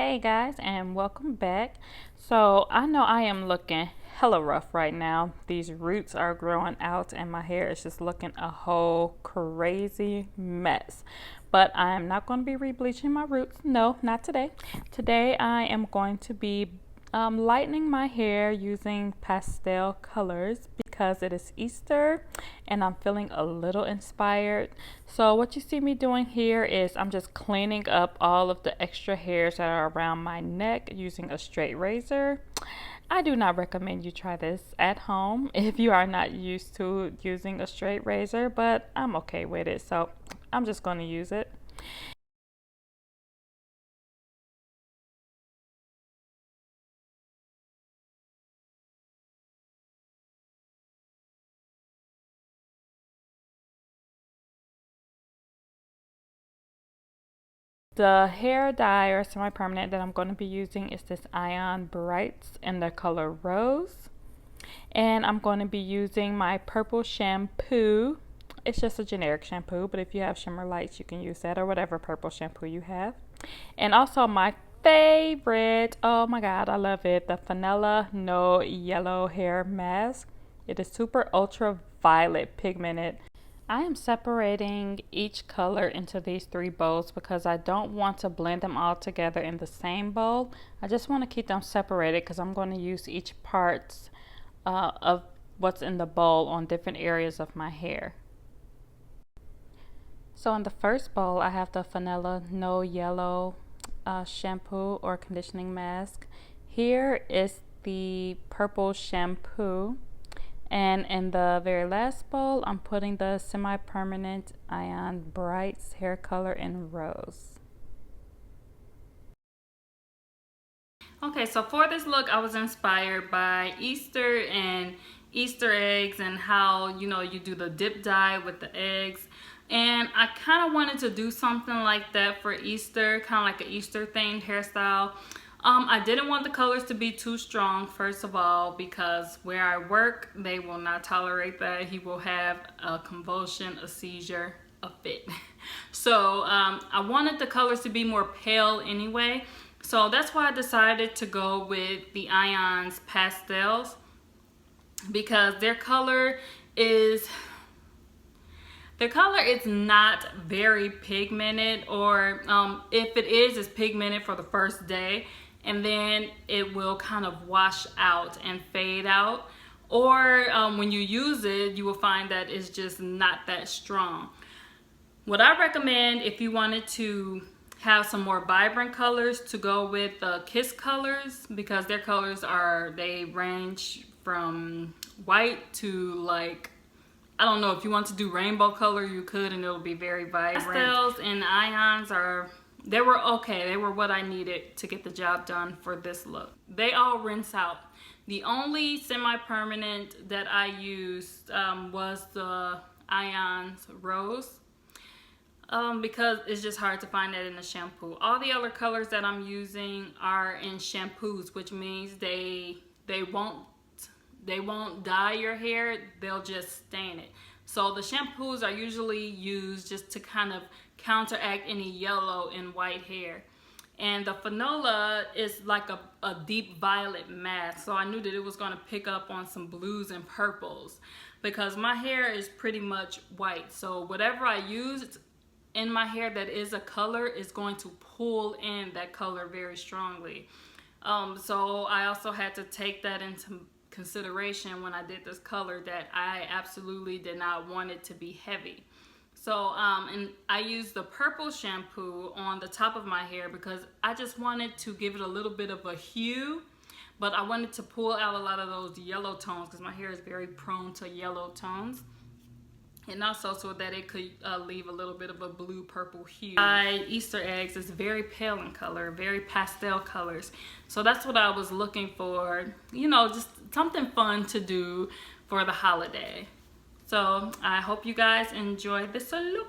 Hey guys, and welcome back. So I know I am looking hella rough right now. These roots are growing out and my hair is just looking a whole crazy mess. But I am not going to be re-bleaching my roots. No, not today. Today I am going to be lightening my hair using pastel colors because it is Easter and I'm feeling a little inspired. So what you see me doing here is I'm just cleaning up all of the extra hairs that are around my neck using a straight razor. I do not recommend you try this at home if you are not used to using a straight razor, but I'm okay with it, so I'm just going to use it. The hair dye or semi-permanent that I'm going to be using is this Ion Brights in the color Rose. And I'm going to be using my purple shampoo. It's just a generic shampoo, but if you have shimmer lights, you can use that or whatever purple shampoo you have. And also my favorite, oh my god, I love it, the FANOLA No Yellow Hair Mask. It is super ultra violet pigmented. I am separating each color into these three bowls because I don't want to blend them all together in the same bowl. I just want to keep them separated because I'm going to use each part of what's in the bowl on different areas of my hair. So in the first bowl, I have the FANOLA No Yellow shampoo or conditioning mask. Here is the purple shampoo. And in the very last bowl, I'm putting the semi-permanent Ion Brights hair color in Rose. Okay, so for this look, I was inspired by Easter and Easter eggs and how, you do the dip dye with the eggs. And I kind of wanted to do something like that for Easter, kind of like an Easter themed hairstyle. I didn't want the colors to be too strong, first of all, because where I work, they will not tolerate that. He will have a convulsion, a seizure, a fit. So I wanted the colors to be more pale anyway. So that's why I decided to go with the Ion's pastels, because their color is not very pigmented, or if it is, it's pigmented for the first day and then it will kind of wash out and fade out, or when you use it, you will find that it's just not that strong. What I recommend, if you wanted to have some more vibrant colors, to go with the Kiss colors, because their colors they range from white to, like, I don't know, if you want to do rainbow color, you could, and it'll be very vibrant. Pastels and Ions they were okay. They were what I needed to get the job done for this look. They all rinse out. The only semi-permanent that I used was the Ion's Rose, because it's just hard to find that in the shampoo. All the other colors that I'm using are in shampoos, which means they won't dye your hair, they'll just stain it. So the shampoos are usually used just to kind of counteract any yellow and white hair. And the FANOLA is like a deep violet mask, so I knew that it was going to pick up on some blues and purples, because my hair is pretty much white. So whatever I use in my hair that is a color is going to pull in that color very strongly. So I also had to take that into consideration when I did this color, that I absolutely did not want it to be heavy. So and I used the purple shampoo on the top of my hair because I just wanted to give it a little bit of a hue, but I wanted to pull out a lot of those yellow tones because my hair is very prone to yellow tones, and also so that it could leave a little bit of a blue purple hue. Easter eggs is very pale in color, very pastel colors. So that's what I was looking for, just something fun to do for the holiday. So I hope you guys enjoy this look.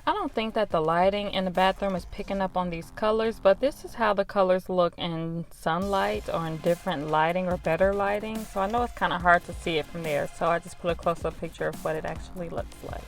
I don't think that the lighting in the bathroom is picking up on these colors, but this is how the colors look in sunlight or in different lighting or better lighting. So I know it's kind of hard to see it from there. So I just put a close-up picture of what it actually looks like.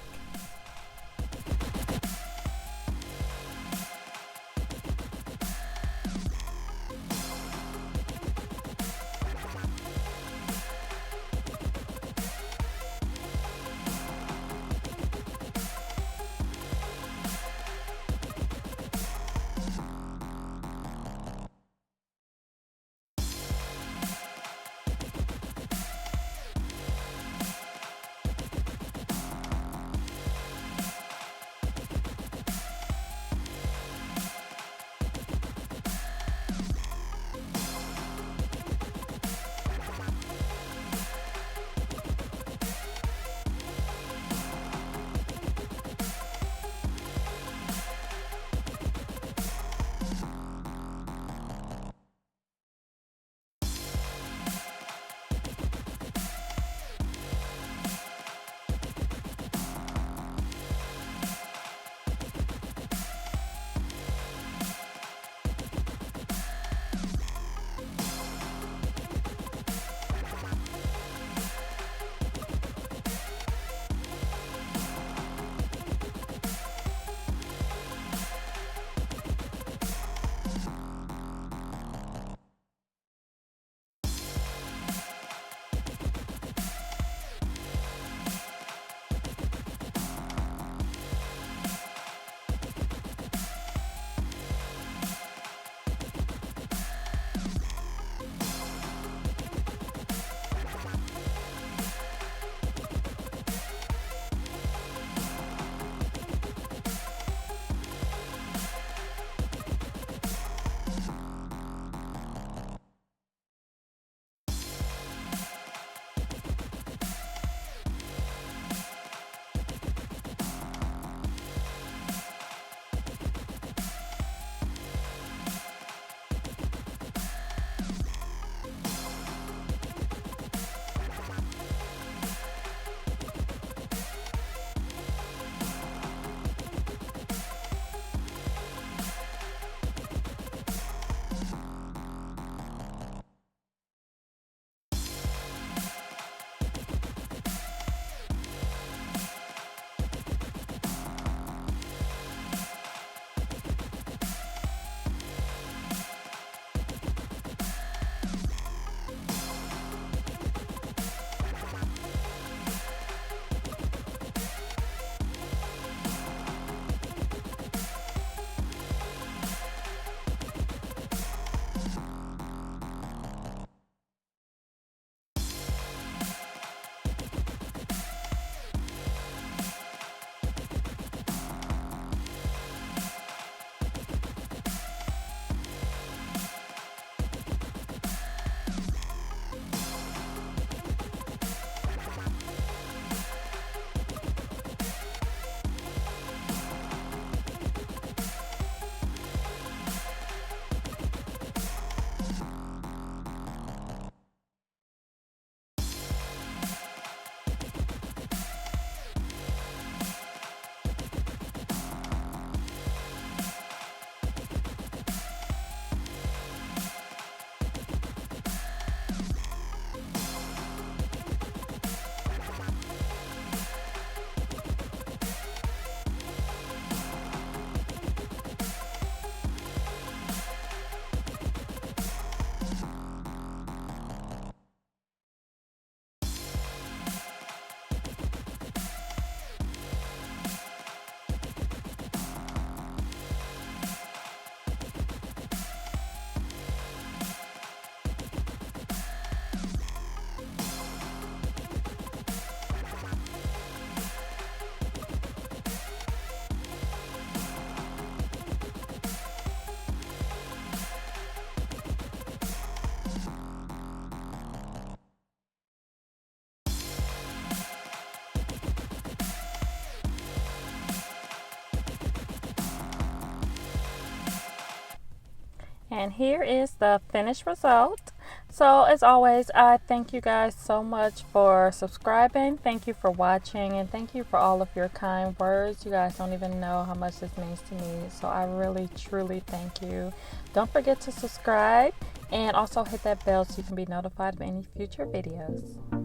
And here is the finished result. So as always, I thank you guys so much for subscribing. Thank you for watching, and thank you for all of your kind words. You guys don't even know how much this means to me. So I really, truly thank you. Don't forget to subscribe and also hit that bell so you can be notified of any future videos.